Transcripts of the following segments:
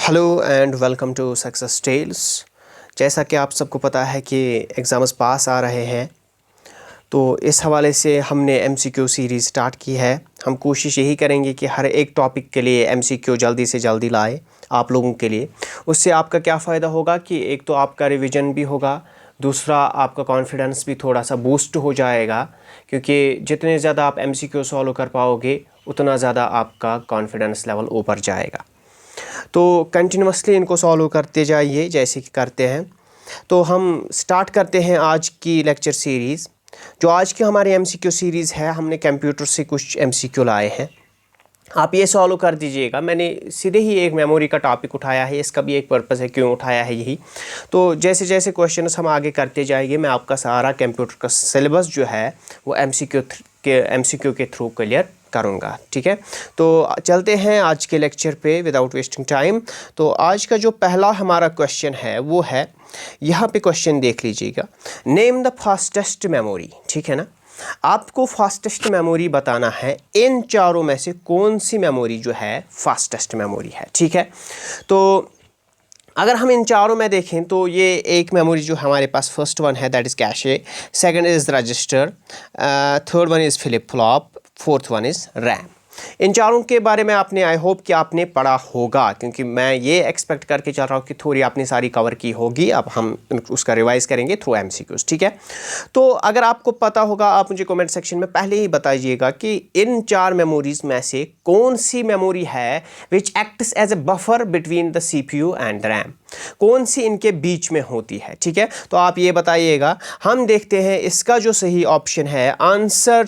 Hello and welcome to success tales. जैसा कि आप सबको पता है कि एग्ज़ाम्स पास आ रहे हैं, तो इस हवाले से हमने एमसीक्यू सीरीज़ स्टार्ट की है। हम कोशिश यही करेंगे कि हर एक टॉपिक के लिए एमसीक्यू जल्दी से जल्दी लाए आप लोगों के लिए। उससे आपका क्या फ़ायदा होगा कि एक तो आपका रिवीजन भी होगा, दूसरा आपका कॉन्फिडेंस भी थोड़ा सा बूस्ट हो जाएगा, क्योंकि जितने ज़्यादा आप एमसीक्यू सॉल्व कर पाओगे उतना ज़्यादा आपका कॉन्फिडेंस लेवल ऊपर जाएगा। तो कंटिन्यूसली इनको सॉल्व करते जाइए जैसे कि करते हैं। तो हम स्टार्ट करते हैं आज की लेक्चर सीरीज़। जो आज की हमारी एमसीक्यू सीरीज़ है, हमने कंप्यूटर से कुछ एमसीक्यू लाए हैं। आप ये सॉल्व कर दीजिएगा। मैंने सीधे ही एक मेमोरी का टॉपिक उठाया है, इसका भी एक पर्पस है क्यों उठाया है यही। तो जैसे जैसे क्वेश्चंस हम आगे करते जाएंगे, मैं आपका सारा कंप्यूटर का सिलेबस जो है वो एमसीक्यू के थ्रू क्लियर करूँगा। ठीक है, तो चलते हैं आज के लेक्चर पे विदाउट वेस्टिंग टाइम। तो आज का जो पहला हमारा क्वेश्चन है वो है, यहाँ पे क्वेश्चन देख लीजिएगा, नेम द फास्टेस्ट मेमोरी। ठीक है ना, आपको फास्टेस्ट मेमोरी बताना है। इन चारों में से कौन सी मेमोरी जो है फास्टेस्ट मेमोरी है। ठीक है, तो अगर हम इन चारों में देखें तो ये एक मेमोरी जो हमारे पास फर्स्ट वन है that is cache, second is register, third one is flip flop, fourth one is RAM. इन चारों के बारे में आपने आई होप कि आपने पढ़ा होगा, क्योंकि मैं ये एक्सपेक्ट करके चल रहा हूँ कि थोड़ी आपने सारी कवर की होगी। अब हम उसका रिवाइज करेंगे थ्रू एमसीक्यूज। ठीक है, तो अगर आपको पता होगा आप मुझे कमेंट सेक्शन में पहले ही बताइएगा कि इन चार मेमोरीज में से कौन सी मेमोरी है which acts as a buffer between the CPU and RAM, कौन सी इनके बीच में होती है। ठीक है, तो आप ये बताइएगा। हम देखते हैं इसका जो सही ऑप्शन है आंसर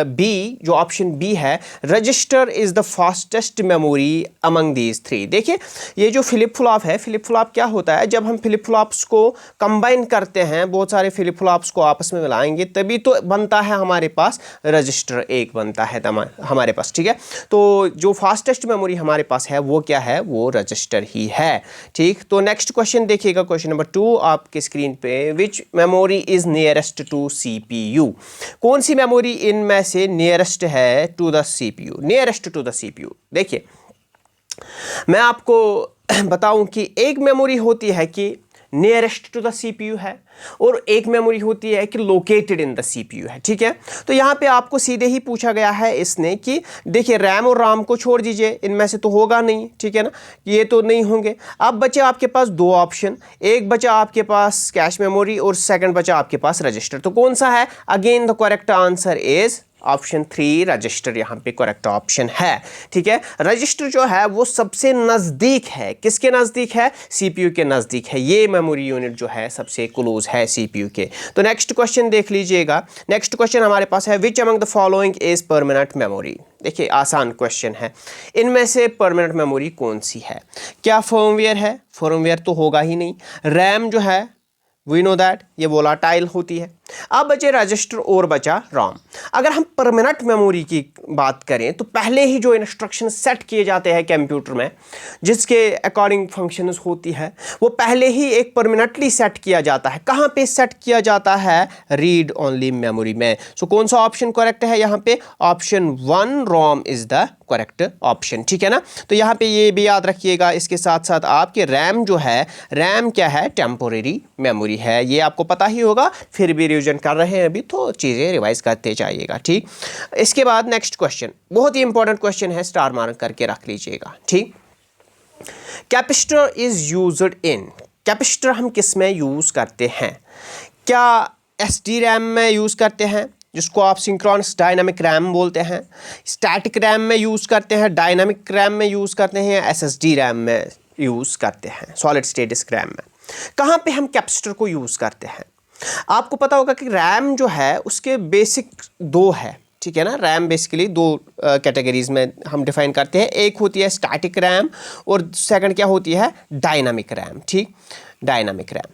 बी, जो ऑप्शन बी है, register is the fastest memory among these three. देखिए, ये जो फ्लिप फ्लॉप है, फ्लिप फ्लॉप क्या होता है, जब हम फ्लिप फ्लॉप्स को कंबाइन करते हैं, बहुत सारे फ्लिप फ्लॉप्स को आपस में मिलाएंगे तभी तो बनता है हमारे पास रजिस्टर एक बनता है हमारे पास। ठीक है, तो जो फास्टेस्ट मेमोरी हमारे पास है वो क्या है, वो रजिस्टर ही है। ठीक, तो नेक्स्ट क्वेश्चन देखिएगा, क्वेश्चन नंबर 2 आपके स्क्रीन पे, which memory is nearest to CPU. कौन सी मेमोरी इनमें से नियरेस्ट है to the CPU, nearest to the CPU. देखिए, मैं आपको बताऊं कि एक मेमोरी होती है कि नियरेस्ट टू द सीपीयू है और एक मेमोरी होती है कि लोकेटेड इन द सीपीयू है। ठीक है, तो यहाँ पे आपको सीधे ही पूछा गया है इसने कि देखिए रैम और राम को छोड़ दीजिए, इनमें से तो होगा नहीं। ठीक है ना, ये तो नहीं होंगे। अब बचे आपके पास दो ऑप्शन, एक बचा आपके पास कैश मेमोरी और सेकंड बचा आपके पास रजिस्टर। तो कौन सा है? Again the correct answer is option 3 register, यहाँ पे करेक्ट ऑप्शन है। ठीक है, रजिस्टर जो है वो सबसे नज़दीक है, किसके नज़दीक है? सीपीयू के नज़दीक है। ये मेमोरी यूनिट जो है सबसे क्लोज है सीपीयू के। तो नेक्स्ट क्वेश्चन देख लीजिएगा। नेक्स्ट क्वेश्चन हमारे पास है, which among the following is permanent memory. देखिए, आसान क्वेश्चन है। इनमें से परमानेंट मेमोरी कौन सी है? क्या फर्मवेयर है? फर्मवेयर तो होगा ही नहीं। रैम जो है वी नो दैट ये वोलाटाइल होती है। अब बचे रजिस्टर और बचा रॉम। अगर हम परमानेंट मेमोरी की बात करें तो पहले ही जो इंस्ट्रक्शन सेट किए जाते हैं कंप्यूटर में, जिसके अकॉर्डिंग फंक्शंस होती है, वो पहले ही एक परमानेंटली सेट किया जाता है। कहाँ पे सेट किया जाता है? रीड ओनली मेमोरी में। सो कौन सा ऑप्शन करेक्ट है यहाँ पे? Option 1 ROM is the correct option. ठीक है ना, तो यहाँ पे ये भी याद रखिएगा। इसके साथ साथ आपके रैम जो है, रैम क्या है? टेम्पोरेरी मेमोरी है। ये आपको पता ही होगा, फिर भी रिवीजन कर रहे हैं अभी तो चीज़ें रिवाइज करते जाइएगा। ठीक, इसके बाद नेक्स्ट क्वेश्चन बहुत ही इंपॉर्टेंट क्वेश्चन है, स्टार मार्क करके रख लीजिएगा। ठीक, capacitor is used in, capacitor हम किस में यूज़ करते हैं? क्या एसडी रैम में यूज़ करते हैं, जिसको आप सिंक्रोनस डायनामिक रैम बोलते हैं, स्टैटिक रैम में यूज़ करते हैं, डायनामिक रैम में यूज़ करते हैं, एसएसडी रैम में यूज़ करते हैं, सॉलिड स्टेट डिस्क रैम में? कहाँ पे हम कैपेसिटर को यूज़ करते हैं? आपको पता होगा कि रैम जो है उसके बेसिक दो है। ठीक है ना, रैम बेसिकली दो कैटेगरीज में हम डिफाइन करते हैं। एक होती है स्टैटिक रैम और सेकंड क्या होती है? Dynamic RAM. ठीक, डायनामिक रैम।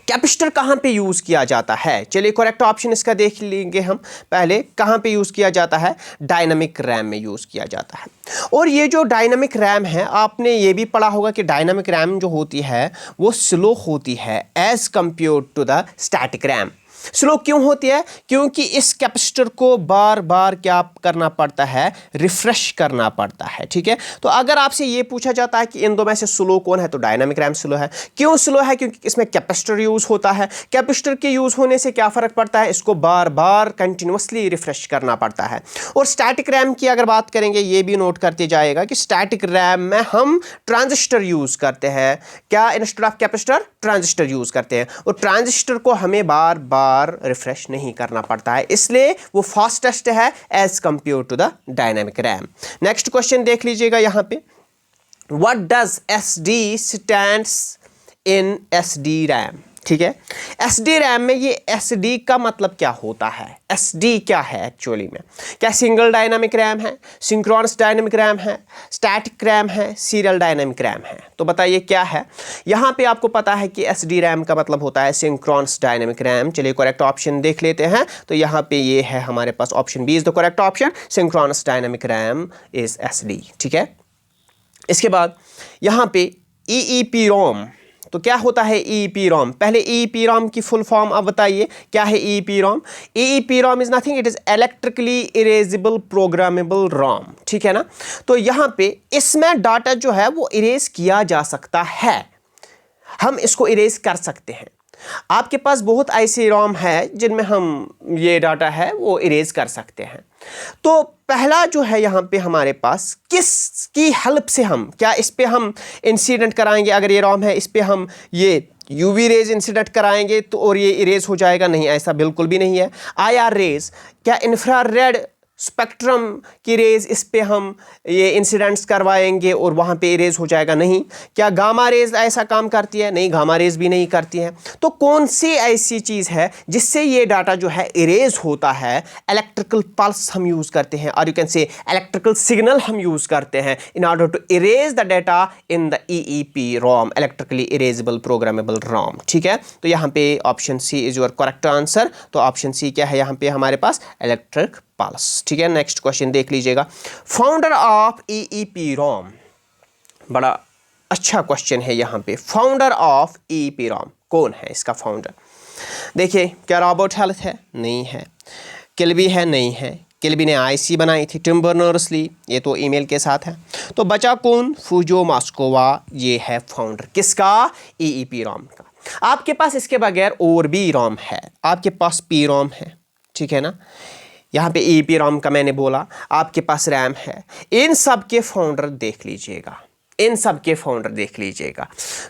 कैपेसिटर कहाँ पे यूज़ किया जाता है? चलिए करेक्ट ऑप्शन इसका देख लेंगे हम पहले। कहाँ पे यूज़ किया जाता है? डायनामिक रैम में यूज़ किया जाता है। और ये जो डायनामिक रैम है, आपने ये भी पढ़ा होगा कि डायनामिक रैम जो होती है वो स्लो होती है as compared to the static RAM. Slow क्यों होती है? क्योंकि इस कैपेसिटर को बार बार क्या करना पड़ता है? रिफ्रेश करना पड़ता है। ठीक है, तो अगर आपसे ये पूछा जाता है कि इन दो में से स्लो कौन है, तो डायनामिक रैम स्लो है। क्यों स्लो है? क्योंकि इसमें कैपेसिटर यूज होता है। कैपेसिटर के यूज होने से क्या फर्क पड़ता है? इसको बार बार कंटिन्यूअसली रिफ्रेश करना पड़ता है। और स्टैटिक रैम की अगर बात करेंगे, ये भी नोट करते जाएगा कि स्टैटिक रैम में हम ट्रांजिस्टर यूज करते हैं। क्या instead of capacitor? Transistor use करते हैं, और ट्रांजिस्टर को हमें बार बार रिफ्रेश नहीं करना पड़ता है, इसलिए वो फास्टेस्ट है as compare to the dynamic RAM. Next question देख लीजिएगा यहां पे, what does SD stands in SD RAM? ठीक है, एसडी रैम में ये एसडी का मतलब क्या होता है? एसडी क्या है एक्चुअली में? क्या सिंगल डायनामिक रैम है, सिंक्रोनस डायनामिक रैम है, स्टैटिक रैम है, सीरियल डायनामिक रैम है? तो बताइए क्या है। यहाँ पे आपको पता है कि एसडी रैम का मतलब होता है सिंक्रोनस डायनामिक रैम। चलिए करेक्ट ऑप्शन देख लेते हैं। तो यहाँ पे ये है हमारे पास option B is the correct option, synchronous dynamic RAM is SD. ठीक है, इसके बाद यहाँ पे EEPROM, तो क्या होता है EEPROM? पहले EEPROM की फुल फॉर्म आप बताइए क्या है EEPROM? EEPROM is nothing, it is electrically erasable programmable ROM. ठीक है ना, तो यहाँ पे इसमें डाटा जो है वो इरेज किया जा सकता है, हम इसको इरेज कर सकते हैं। आपके पास बहुत ऐसे रोम है जिनमें हम ये डाटा है वो इरेज कर सकते हैं। तो पहला जो है यहाँ पे हमारे पास किसकी हेल्प से हम, क्या इस पे हम इंसिडेंट कराएंगे? अगर ये रोम है, इस पे हम ये यूवी रेज इंसिडेंट कराएंगे तो और ये इरेज हो जाएगा? नहीं, ऐसा बिल्कुल भी नहीं है। IR रेज, क्या इंफ्रारेड स्पेक्ट्रम की रेज इस पे हम ये इंसिडेंट्स करवाएंगे और वहाँ पे इरेज हो जाएगा? नहीं। क्या गामा रेज ऐसा काम करती है? नहीं, गामा रेज भी नहीं करती है। तो कौन सी ऐसी चीज़ है जिससे ये डाटा जो है इरेज होता है? इलेक्ट्रिकल पल्स हम यूज़ करते हैं, और you can say electrical signal हम यूज़ करते हैं in order to erase the data in the EEPROM, electrically erasable programmable ROM. ठीक है, तो यहाँ पे option C is your correct answer. तो ऑप्शन सी क्या है यहाँ पे हमारे पास? Electric pulse. ठीक है, नेक्स्ट क्वेश्चन देख लीजिएगा, फाउंडर ऑफ EEPROM, बड़ा अच्छा क्वेश्चन है यहाँ पे। फाउंडर ऑफ EEPROM कौन है? इसका फाउंडर देखिए, क्या रॉबर्ट हेल्थ है? नहीं है। किल्बी है? नहीं है। किल्बी ने IC बनाई थी टिम बर्नर्स-ली, ये तो ईमेल के साथ है। तो बचा कौन? फूजो मास्कोवा, ये है फाउंडर किसका? EEPROM का। आपके पास इसके बगैर और भी रोम है, आपके पास PROM है। ठीक है ना, यहाँ पे EEPROM का मैंने बोला, आपके पास रैम है। इन सब के फाउंडर देख लीजिएगा, इन सब के फाउंडर देख लीजिएगा।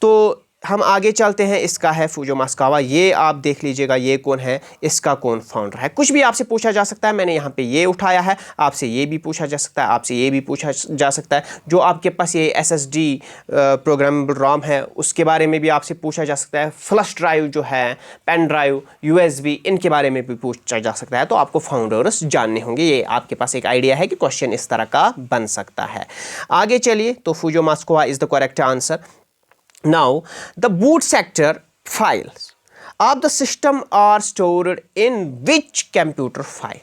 तो हम आगे चलते हैं, इसका है फूजो मास्कावा, ये आप देख लीजिएगा ये कौन है, इसका कौन फाउंडर है। कुछ भी आपसे पूछा जा सकता है, मैंने यहाँ पे ये उठाया है, आपसे ये भी पूछा जा सकता है, आपसे ये भी पूछा जा सकता है। जो आपके पास ये SSD प्रोग्रामेबल रोम है उसके बारे में भी आपसे पूछा जा सकता है। फ्लश ड्राइव जो है, पेन ड्राइव, USB, इनके बारे में भी पूछा जा सकता है। तो आपको फाउंडर्स जानने होंगे, ये आपके पास एक आइडिया है कि क्वेश्चन इस तरह का बन सकता है। आगे चलिए, तो फूजो मास्कोवा is the correct answer. Now, the boot sector files of the system are stored in which computer file?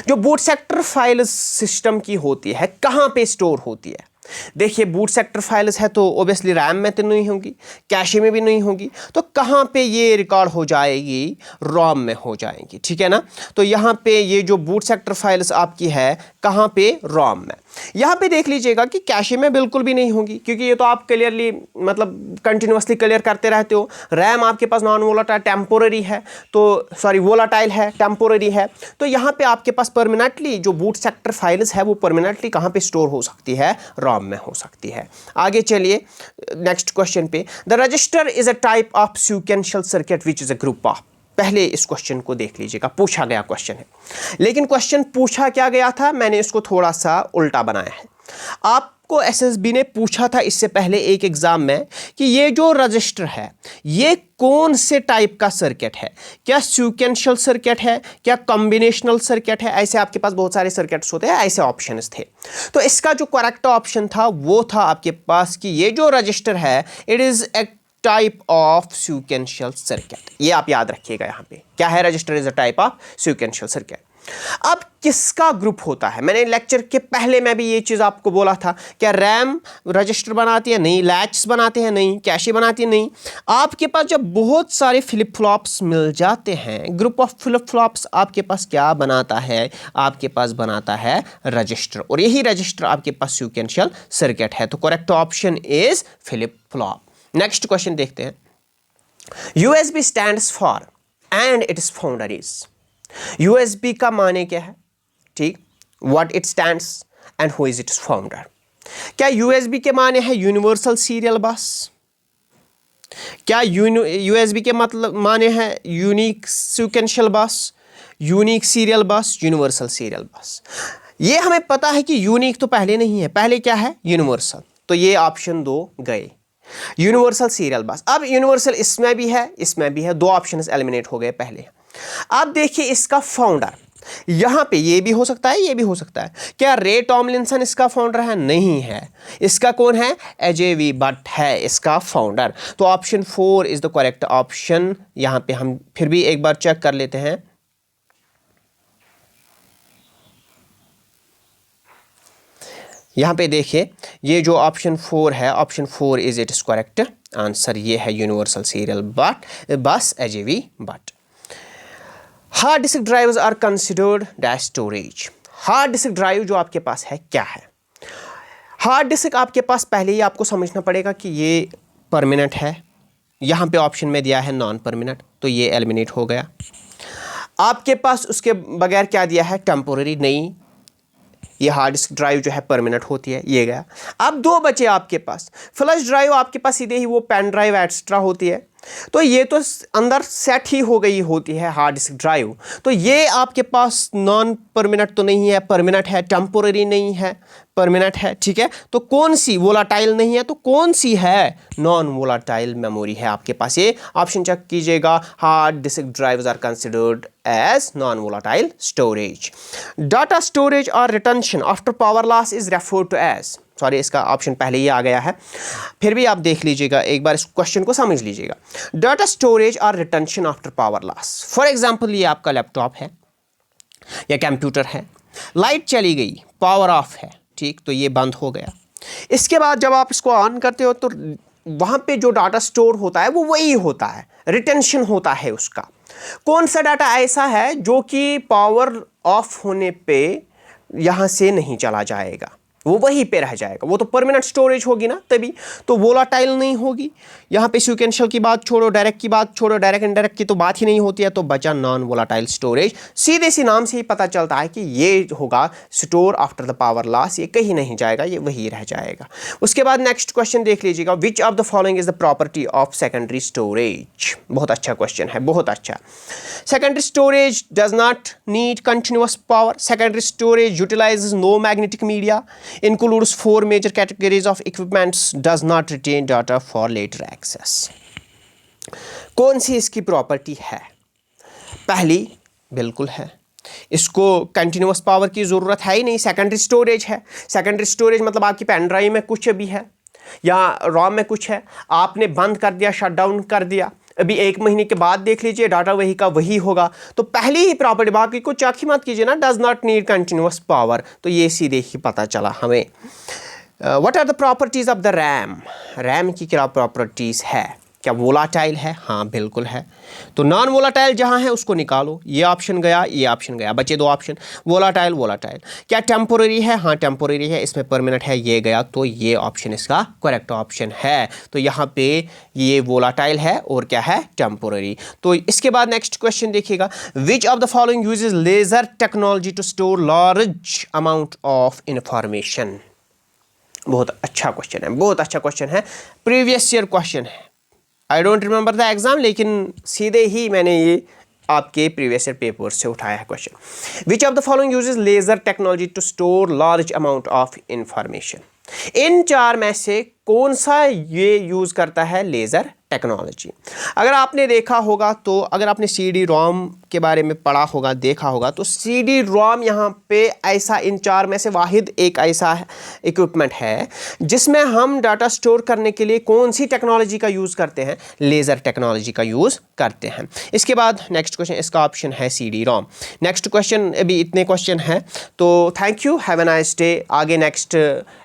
जो बूट सेक्टर फाइल सिस्टम की होती है, कहाँ पे स्टोर होती है? देखिए, बूट सेक्टर फाइल्स है तो ओबियसली रैम में तो नहीं होगी, कैशे में भी नहीं होगी, तो कहाँ पे ये रिकॉर्ड हो जाएगी? रोम में हो जाएंगी। ठीक है ना, तो यहाँ पे ये जो बूट सेक्टर फाइल्स आपकी है कहाँ पे? रोम में। यहाँ पे देख लीजिएगा कि कैशे में बिल्कुल भी नहीं होगी, क्योंकि ये तो आप क्लियरली मतलब कंटिन्यूअसली क्लियर करते रहते हो। रैम आपके पास नॉन वोलाटाइल टेम्पोररी है, तो सॉरी वोलाटाइल है, टेम्पोररी है, तो यहाँ पे आपके पास परमानेंटली जो बूट सेक्टर फाइल्स है वो परमानेंटली कहाँ पे स्टोर हो सकती है? रोम में हो सकती है। आगे चलिए नेक्स्ट क्वेश्चन पे, the register is a type of sequential circuit which is a group of. पहले इस क्वेश्चन को देख लीजिएगा, पूछा गया क्वेश्चन है, लेकिन क्वेश्चन पूछा क्या गया था, मैंने इसको थोड़ा सा उल्टा बनाया है। आपको SSB ने पूछा था इससे पहले एक एग्जाम में कि ये जो रजिस्टर है ये कौन से टाइप का सर्किट है? क्या सीक्वेंशियल सर्किट है, क्या कॉम्बिनेशनल सर्किट है? ऐसे आपके पास बहुत सारे सर्किट्स होते हैं, ऐसे ऑप्शंस थे। तो इसका जो करेक्ट ऑप्शन था वो था आपके पास कि ये जो रजिस्टर है it is a type of sequential circuit. ये आप याद रखिएगा, यहाँ पे क्या है? Register is a type of sequential circuit. अब किसका ग्रुप होता है? मैंने लेक्चर के पहले मैं भी ये चीज़ आपको बोला था, क्या रैम रजिस्टर बनाती है? नहीं। लैचेस बनाते हैं? नहीं। कैशे बनाती है? नहीं। आपके पास जब बहुत सारे फ्लिप फ्लॉप्स मिल जाते हैं, ग्रुप ऑफ फ्लिप फ्लॉप्स आपके पास क्या बनाता है? आपके पास बनाता है रजिस्टर, और यही रजिस्टर आपके पास सीक्वेंशियल सर्किट है। तो correct option is flip flop. Next question देखते हैं। USB stands for and its founder is। USB का माने क्या है? ठीक, what it stands and who is its founder। क्या USB के माने है यूनिवर्सल सीरियल बस? क्या USB के मतलब माने है यूनिक सीक्वेंशियल बस, यूनिक सीरियल बस, यूनिवर्सल सीरियल बस? ये हमें पता है कि यूनिक तो पहले नहीं है, पहले क्या है? यूनिवर्सल। तो ये ऑप्शन 2 गए, यूनिवर्सल सीरियल बस। अब यूनिवर्सल इसमें भी है, इसमें भी है, 2 ऑप्शंस एलिमिनेट हो गए पहले। अब देखिए इसका फाउंडर, यहां पे ये भी हो सकता है, ये भी हो सकता है। क्या रे टॉमलिंसन इसका फाउंडर है? नहीं है। इसका कौन है? AJV बट है इसका फाउंडर। तो option 4 is the correct option. यहां पे हम फिर भी एक बार चेक कर लेते हैं। यहाँ पे देखिए, ये जो ऑप्शन 4 है, option 4 is it is correct answer. ये है universal serial bus AJV but. Hard disk drives are considered dash storage. Hard disk drive जो आपके पास है क्या है? हार्ड डिस्क आपके पास पहले ही आपको समझना पड़ेगा कि ये परमानेंट है। यहाँ पे ऑप्शन में दिया है नॉन परमानेंट, तो ये एलिमिनेट हो गया। आपके पास उसके बगैर क्या दिया है? टेम्पोररी। नहीं, ये हार्ड डिस्क ड्राइव जो है परमानेंट होती है, ये गया। अब 2 बचे आपके पास। फ्लैश ड्राइव आपके पास सीधे ही वो पेन ड्राइव एक्स्ट्रा होती है, तो ये तो अंदर सेट ही हो गई होती है हार्ड डिस्क ड्राइव। तो ये आपके पास नॉन परमानेंट तो नहीं है, परमानेंट है। टेम्पोररी नहीं है, परमानेंट है। ठीक है, तो कौन सी? वोलाटाइल नहीं है, तो कौन सी है? नॉन वोलाटाइल मेमोरी है आपके पास। ये ऑप्शन चेक कीजिएगा, hard disk drives are considered as non volatile storage. Data storage और retention after power loss is referred to as. Sorry, इसका ऑप्शन पहले ही आ गया है, फिर भी आप देख लीजिएगा, एक बार इस क्वेश्चन को समझ लीजिएगा। डाटा स्टोरेज और retention after power loss. For example, ये आपका लैपटॉप है या कंप्यूटर है, लाइट चली गई, पावर ऑफ है, ठीक, तो ये बंद हो गया। इसके बाद जब आप इसको ऑन करते हो तो वहाँ पे जो डाटा स्टोर होता है वो वही होता है, रिटेंशन होता है उसका। कौन सा डाटा ऐसा है जो कि पावर ऑफ होने पे यहाँ से नहीं चला जाएगा, वो वहीं पे रह जाएगा? वो तो परमानेंट स्टोरेज होगी ना, तभी तो वोलाटाइल नहीं होगी। यहाँ पे सीक्वेंशियल की बात छोड़ो, डायरेक्ट की बात छोड़ो, डायरेक्ट इनडायरेक्ट की तो बात ही नहीं होती है, तो बचा नॉन वोलाटाइल स्टोरेज। सीधे सी नाम से ही पता चलता है कि ये होगा store after the power loss, ये कहीं नहीं जाएगा, ये वही रह जाएगा। उसके बाद नेक्स्ट क्वेश्चन देख लीजिएगा, which of the following is the property of secondary storage. बहुत अच्छा क्वेश्चन है, बहुत अच्छा। Secondary storage does not need continuous power. Secondary storage utilises no magnetic media, includes 4 major categories of equipments, does not retain data for later access। कौन सी इसकी property है? पहली बिल्कुल है, इसको कंटिन्यूअस पावर की ज़रूरत है ही नहीं, सेकेंडरी स्टोरेज है। सेकेंडरी स्टोरेज मतलब आपकी पेन ड्राइव में कुछ भी है या रोम में कुछ है, आपने बंद कर दिया, शट डाउन कर दिया, अभी 1 महीने के बाद देख लीजिए डाटा वही का वही होगा। तो पहली ही प्रॉपर्टी, बाकी को चेक ही मत कीजिए ना, does not need continuous power, तो ये सीधे ही पता चला हमें। What are the properties of the RAM. RAM की क्या प्रॉपर्टीज है? क्या वोलाटाइल है? हाँ बिल्कुल है। तो नॉन वोलाटाइल जहाँ है उसको निकालो, ये ऑप्शन गया, ये ऑप्शन गया, बचे 2 ऑप्शन, वोलाटाइल वोलाटाइल। क्या टेम्पोररी है? हाँ टेम्पोररी है, इसमें परमानेंट है, ये गया, तो ये ऑप्शन इसका करेक्ट ऑप्शन है। तो यहाँ पे ये वोलाटाइल है और क्या है? टेम्पोररी। तो इसके बाद नेक्स्ट क्वेश्चन देखिएगा, which of the following uses laser technology to store large amount of information. बहुत अच्छा क्वेश्चन है, बहुत अच्छा क्वेश्चन है, प्रीवियस ईयर क्वेश्चन है। I don't remember the exam, लेकिन सीधे ही मैंने ये आपके प्रीवियस ईयर पेपर से उठाया है question. Which of the following uses laser technology to store large amount of information. इन 4 में से कौन सा ये यूज करता है लेजर टेक्नोलॉजी? अगर आपने देखा होगा तो अगर आपने CD-ROM के बारे में पढ़ा होगा, देखा होगा, तो CD ROM यहाँ पे ऐसा इन 4 में से वाहिद एक ऐसा इक्विपमेंट है जिसमें हम डाटा स्टोर करने के लिए कौन सी टेक्नोलॉजी का यूज़ करते हैं? लेज़र टेक्नोलॉजी का यूज़ करते हैं। इसके बाद नेक्स्ट क्वेश्चन, इसका ऑप्शन है CD ROM। नेक्स्ट क्वेश्चन, अभी इतने क्वेश्चन हैं, तो thank you, have a nice day. आगे नेक्स्ट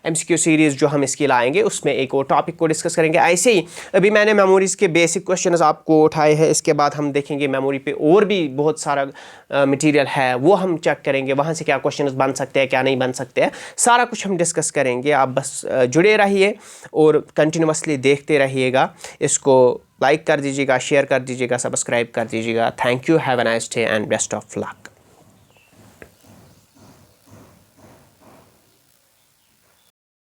MCQ सीरीज़ जो हम इसकी लाएंगे उसमें एक और टॉपिक को डिस्कस करेंगे। ऐसे ही अभी मैंने मेमोरीज़ के बेसिक क्वेश्चंस आपको उठाए हैं, इसके बाद हम देखेंगे मेमोरी पे और भी बहुत सारा मटेरियल है, वो हम चेक करेंगे, वहाँ से क्या क्वेश्चंस बन सकते हैं, क्या नहीं बन सकते हैं, सारा कुछ हम डिस्कस करेंगे। आप बस जुड़े रहिए और कंटिन्यूसली देखते रहिएगा। इसको लाइक कर दीजिएगा, शेयर कर दीजिएगा, सब्सक्राइब कर दीजिएगा। Thank you, have a nice day and best of luck.